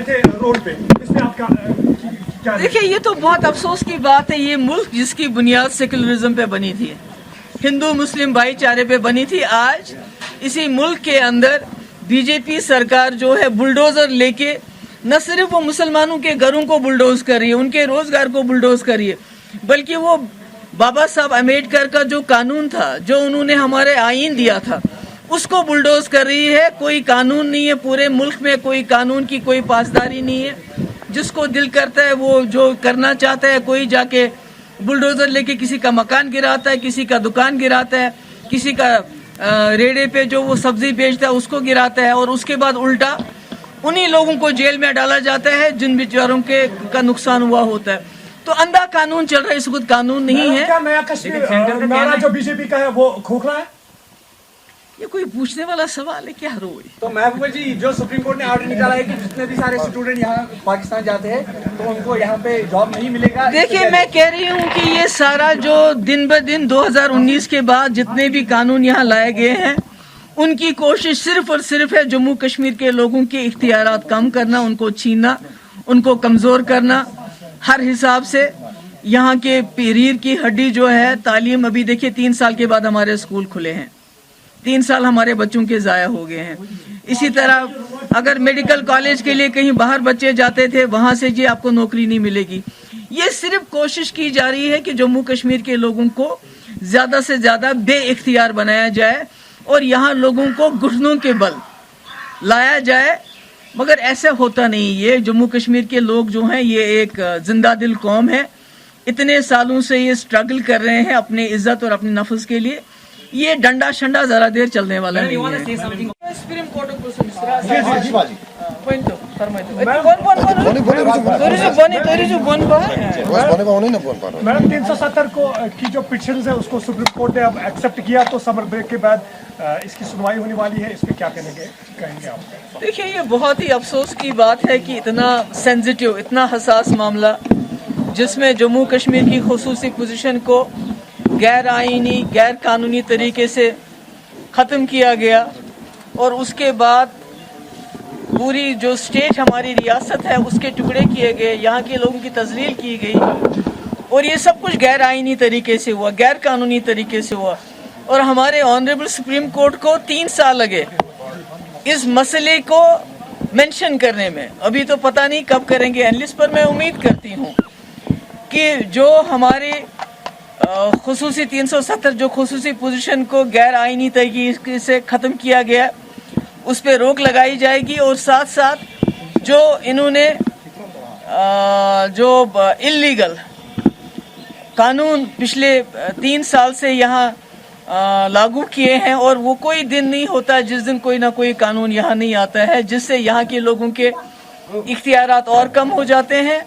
تھے روڈ پہ، اس میں آپ کا کیا؟ دیکھیے یہ تو بہت افسوس کی بات ہے، یہ ملک جس کی بنیاد سیکولرزم پہ بنی تھی، ہندو مسلم بھائی چارے پہ بنی تھی، آج اسی ملک کے اندر بی جے پی سرکار جو ہے بلڈوزر لے کے نہ صرف وہ مسلمانوں کے گھروں کو بلڈوز کر رہی ہے، ان کے روزگار کو بلڈوز کر رہی ہے، بلکہ وہ بابا صاحب امبیڈکر کا جو قانون تھا، جو انہوں نے ہمارے آئین دیا تھا، اس کو بلڈوز کر رہی ہے۔ کوئی قانون نہیں ہے پورے ملک میں، کوئی قانون کی کوئی پاسداری نہیں ہے، جس کو دل کرتا ہے وہ جو کرنا چاہتا ہے، کوئی جا کے بلڈوزر لے کے کسی کا مکان گراتا ہے، کسی کا دکان گراتا ہے، کسی کا ریڑے پہ جو وہ سبزی بیچتا ہے اس کو گراتا ہے، اور اس کے بعد الٹا انہی لوگوں کو جیل میں ڈالا جاتا ہے جن بیچاروں کا نقصان ہوا ہوتا ہے۔ تو اندھا قانون چل رہا ہے، اس وقت قانون نہیں ہے۔ کیا نیا کشمیر نعرہ جو بی جے پی کا ہے وہ کھوکھلا ہے؟ یہ کوئی پوچھنے والا سوال ہے کیا روئی؟ تو محبوبہ جی، جو سپریم کورٹ نے آرڈر نکالا ہے کہ جتنے بھی سارے اسٹوڈنٹ یہاں پاکستان جاتے ہیں تو ان کو یہاں پہ جاب نہیں ملے گا۔ دیکھیے میں کہہ رہی ہوں کہ یہ سارا جو دن بہ دن 2019 کے بعد جتنے بھی قانون یہاں لائے گئے ہیں، ان کی کوشش صرف اور صرف ہے جموں کشمیر کے لوگوں کے اختیارات کم کرنا، ان کو چھیننا، ان کو کمزور کرنا ہر حساب سے۔ یہاں کے ریڑھ کی ہڈی جو ہے تعلیم، ابھی دیکھیے 3 سال کے بعد ہمارے اسکول کھلے ہیں، 3 سال ہمارے بچوں کے ضائع ہو گئے ہیں۔ اسی طرح اگر میڈیکل کالج کے لیے کہیں باہر بچے جاتے تھے، وہاں سے جی آپ کو نوکری نہیں ملے گی۔ یہ صرف کوشش کی جا رہی ہے کہ جموں کشمیر کے لوگوں کو زیادہ سے زیادہ بے اختیار بنایا جائے اور یہاں لوگوں کو گھٹنوں کے بل لایا جائے، مگر ایسا ہوتا نہیں۔ یہ جموں کشمیر کے لوگ جو ہیں یہ ایک زندہ دل قوم ہے، اتنے سالوں سے یہ سٹرگل کر رہے ہیں اپنی عزت اور اپنے نفس کے لیے، یہ ڈنڈا شنڈا ذرا دیر چلنے والا نہیں ہے۔ سپریم کورٹ میڈم 370 کی جو پٹیشنز ہے اس کو سپریم کورٹ نے اب ایکسپٹ کیا، تو سمر بریک کے بعد اس کی سنوائی ہونے والی ہے، اس پہ کیا کہیں گے آپ؟ دیکھیے یہ بہت ہی افسوس کی بات ہے کہ اتنا سینسیٹیو، اتنا حساس معاملہ جس میں جموں کشمیر کی خصوصی پوزیشن کو غیر آئینی، غیر قانونی طریقے سے ختم کیا گیا، اور اس کے بعد پوری جو اسٹیٹ ہماری ریاست ہے اس کے ٹکڑے کیے گئے، یہاں کے لوگوں کی تذلیل کی گئی، اور یہ سب کچھ غیر آئینی طریقے سے ہوا، غیر قانونی طریقے سے ہوا، اور ہمارے آنریبل سپریم کورٹ کو 3 سال لگے اس مسئلے کو مینشن کرنے میں۔ ابھی تو پتہ نہیں کب کریں گے اینلسٹ، پر میں امید کرتی ہوں کہ جو ہمارے خصوصی 370 جو خصوصی پوزیشن کو غیر آئینی طریقے سے ختم کیا گیا، اس پہ روک لگائی جائے گی، اور ساتھ ساتھ جو انہوں نے جو اللیگل قانون پچھلے 3 سال سے یہاں لاگو کیے ہیں، اور وہ کوئی دن نہیں ہوتا جس دن کوئی نہ کوئی قانون یہاں نہیں آتا ہے جس سے یہاں کے لوگوں کے اختیارات اور کم ہو جاتے ہیں،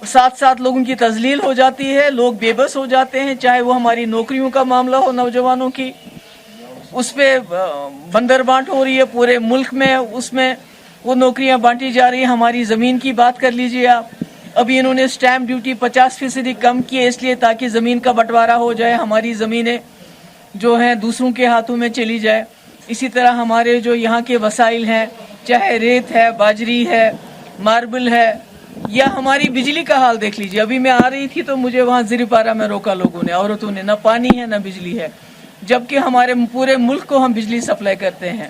ساتھ ساتھ لوگوں کی تذلیل ہو جاتی ہے، لوگ بے بس ہو جاتے ہیں، چاہے وہ ہماری نوکریوں کا معاملہ ہو، نوجوانوں کی اس پہ بندر بانٹ ہو رہی ہے پورے ملک میں، اس میں وہ نوکریاں بانٹی جا رہی ہیں۔ ہماری زمین کی بات کر لیجئے آپ، ابھی انہوں نے سٹیمپ ڈیوٹی 50% کم کی ہے، اس لیے تاکہ زمین کا بٹوارا ہو جائے، ہماری زمینیں جو ہیں دوسروں کے ہاتھوں میں چلی جائے۔ اسی طرح ہمارے جو یہاں کے وسائل ہیں، چاہے ریت ہے، باجری ہے، ماربل ہے، یا ہماری بجلی کا حال دیکھ لیجئے۔ ابھی میں آ رہی تھی تو مجھے وہاں زیرپارہ میں روکا لوگوں نے، عورتوں نے، نہ پانی ہے نہ بجلی ہے، جبکہ ہمارے پورے ملک کو ہم بجلی سپلائی کرتے ہیں۔